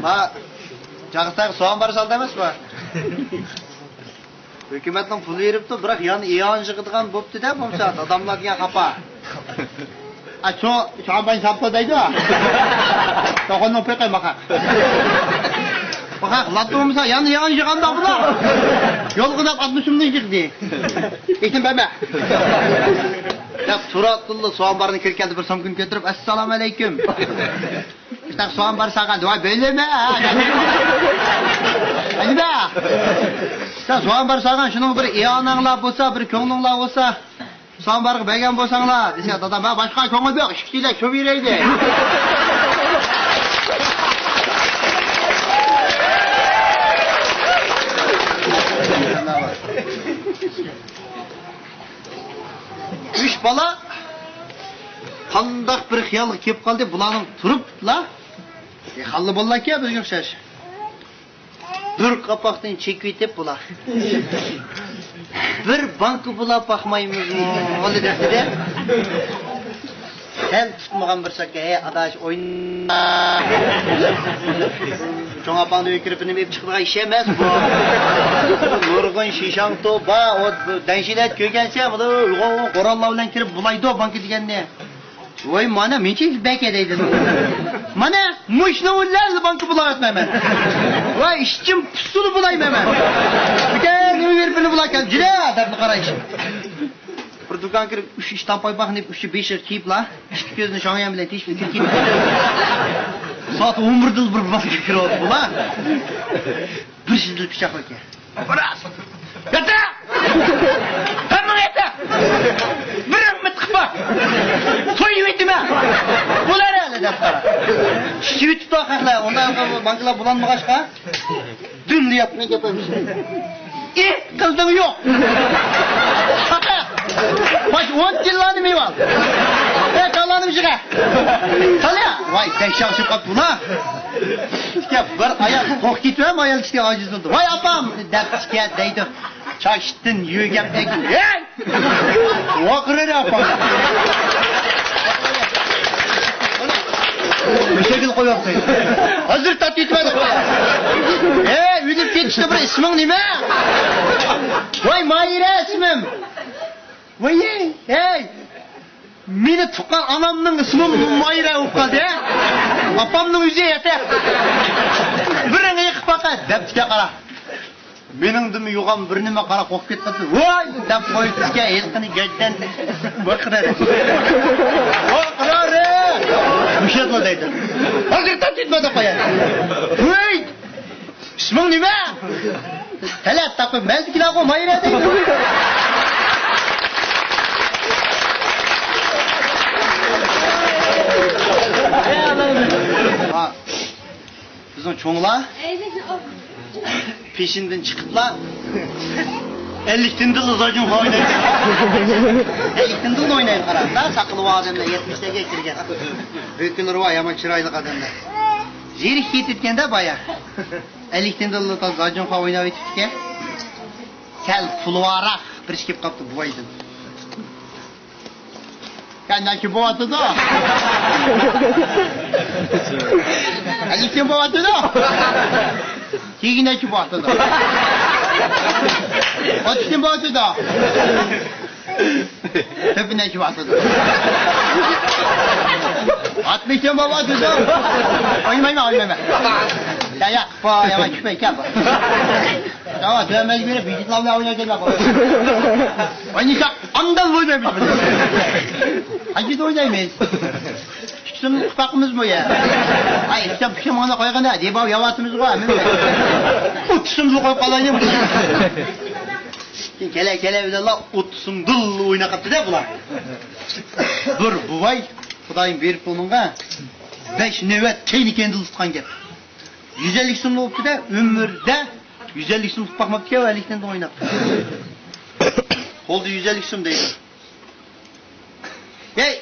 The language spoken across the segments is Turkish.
Ha, Çağıtay soğan barı saldı emas mı? Hükümetin pulu yeripti, bırak yani iyancı kıdığan boptu da bomsa, adamlar diye kapa. Ha, şu ben saptadaydı ha. Toğunun peki bakak. Bakak, lattığımıza yani iyancı kanda bula. Yol kıdak 60'ımdan çıktı. İşte bebe. Ya Suratlı'lı soğan barını kirkendi bir son gün götürüp Esselamu Aleyküm. İşte soğan barı sağa dua böyle mi? Hadi be. İşte soğan barı sağa şunun bir iyananla olsa, bir köngünla olsa soğan barı beğen bolsanlar. Dese adam ben başka köngül yok. İşkiyle şövireydi. Üç bala qandaq bir xiyalga kelib qoldi, bularning turiblar. Xalli bo'llar-ki, bizga o'xshash. Bir qapoqdan chekib etib bular. Bir banka bular baxmaymizmi? O'li debdi-de. Sen tutmagan bir sakka, ey adaş oyna. Çoğun apanı ökürüp nima chiqdigan ish emas bu. Nurg'un shishan to'ba, o danshilat ko'rgansa, bu qo'rollar bilan kirib bulaydi banka deganda. Voy mana menchi baka deydi. Mana mushni ularni banka bulayotmayman. Voy ishchim pusuli bulayman men. Bugan nima berib bulaykan, jira deb qaraysh. Bir do'kon kirib 3 ish tampay baxni 3-5 kiyiblar. Ikki ko'zni shongan bilan teshib kirib. Soat 11'da bir banka kirib bular. Bir shizlik pichoq ekan. Biroz. Yata! Hamma yata! Birim mitqfa! So'yib etma! Bular hali deb qara. Shivit toqaqlar, undan bankalar bulanmag'ashqa. Dün deyapni gapimiz. Qildim yo'q. Haqa. Baş 10 yıllarını mı var? Kalanım çıka. Talya. Vay teşhir çıkıp buna. İşte bir ayal tok gitmem ayal işte aciz oldu. Vay apam dep çıkıyor deydi. Çaştın yüğem tekin. Hey! Vakırır apam. Bir şekil koyuyorsun. Hazır tat gitmedi. Üdüp geçti bir ismin nime? Vay Mahire ismim. Vay hey! Meni tuqqan anamning ismi Mayra bo'lib qoldi. Apamning o'zi yetar. Birini yiqib faqat debga qara. Mening dimi yo'g'am bir nima qara qo'yib ketdi. Voy deb qo'yibga elqini gajdan boqiradi. Boqiradi. Mushatma deydi. Hozir tatitmada qo'yadi. Voy! Isming nima? Talat taqib mazgilar qo'y Mayra deydi. Ha, bizim çoğunlar peşinden çıkıplar 50 tindil zacun oynayın. 50 tindil oynayın kararlar. Sakılı adamlar 70'e kirgen. Büyükler var ama çıraylı adamlar. Zirik yetirken baya 50 tindil zacun oynayıp etken. Sel pulvarak bir işkip kaptı bu aydın. Kendaki bu atı da. Elikten bu atı da. Tigindeki bu atı da. Otuşun bu atı da. Tepindeki bu atı da. 60'ten bu atı da. Oynayma. Ya, yavaş küpey kap. Tamam, dövmez göre vücutlarla oynayacak bak. Oynayacak, andan oynayamayız. Hacı da oynayamayız. Çıksın ufakımız bu ya. Ay, işte pişmanla koygan da, diye bak yavatımız var. Utsumlu koy kalayım. Kele bir de la utsumdul oyna kaptı da bular. Dur, bu vay, Kudayım verip bununla 5 nöbet keyni kendi ısıtkan gel. 150 sumlu oldu da ömürde 150 sum tutmak ki o 50'den de oynadı. Oldu 150 sum değil. Hey,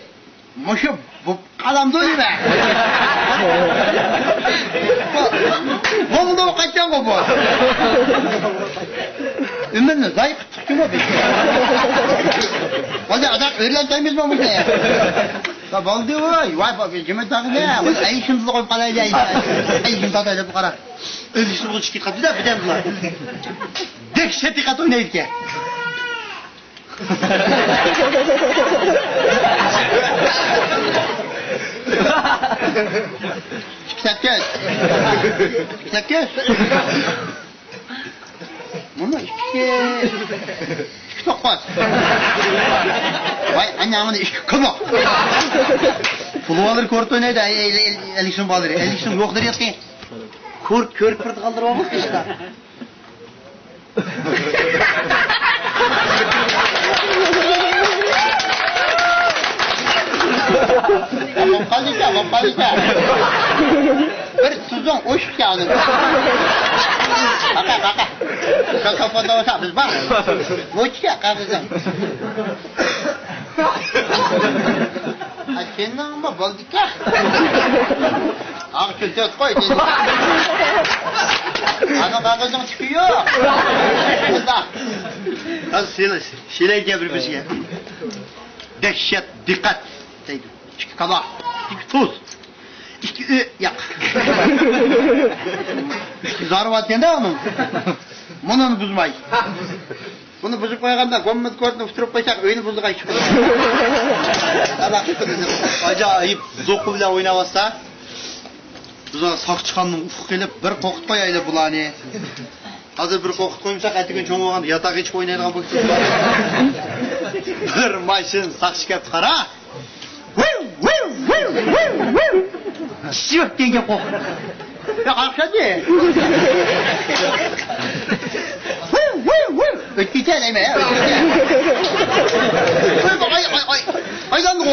moşum bu adam dolu be. Oldu kaçan bu. Ömrünü zayıf tuttu mu bir? Hadi adam öğlen temiz mi olmuş ya? Da baldı vay. Vay bak kime takı ne? Ay şimdi koyup kalay ay. Ay şimdi tatayla bu kara. Ölüsü bu çıkı katı da birden bular. Dehşeti kat oynaydı ki. Çıksak Bunu iki tokmaz. Vay annemin iki kıma. Pulu alır kort oynaydı. Eliksin balır. Eliksin yok der yatki. Kurt körük pırtı kaldırmamız işte. Vapalita. Bir tuzun hoş geldin. Baka. Kakak foto sabız bak. Hoş ya kakızım. Senin ama baldıka. Akçıl dört koy dedi. Kakızım çıkıyor. Kızlar. Nasıl şile gebir bir şey. Dehşet, dikkat. İki kaba, iki tuz, iki yak. İki zarı var diye de onun. Bunu buzmay. Bunu buzup koyağında gommut kortunu fıtırıp koysak öyünü buzduk ay çıkıyor. Acayip zoku bile oynavasa. Buza sak çıkanın ufuk gelip bir kokut koyaydı bulani. Hazır bir kokut koymuşsak ertegen çoğun oğanda yatak içip oynayalım bu kişi var. Bir maşın sak çıkıp kara. Siyah denge kok. Ya akşadı. Ötüte neyme ya? Aydan bu.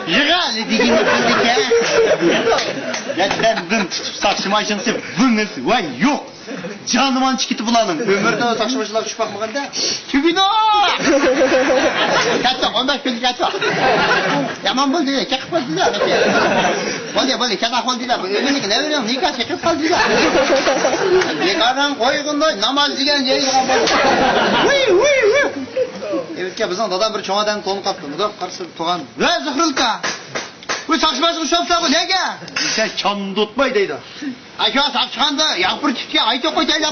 Yığalı digin ötüldük ya. Ya sen vın tutup sakşı maşınsı vınız. Vay yok. Canıman çıkıtı bulanım. Ömürde sakşı maşınlar düşüp bakmağında. Tübino! Kaçak, 15 gün kaçak. Yaman buldu ya, çakıp buldu ya. Böyle, çakak buldu ya. Ömürlük ne veriyorum, nikah çakıp buldu ya. Yıkardan koygundu, namaz diyen yeyi kapalı. Evet ya, bizden dadan bir çoğadan konu kaptı. Bu da karşı toğan. Ve zıhrılka. Bu sakşımasını şopsa bu nege? Sen çanını tutmayı deydi. Ay şu an sakşıkandı, yakpır çıkıyor, ay çok koy deydi.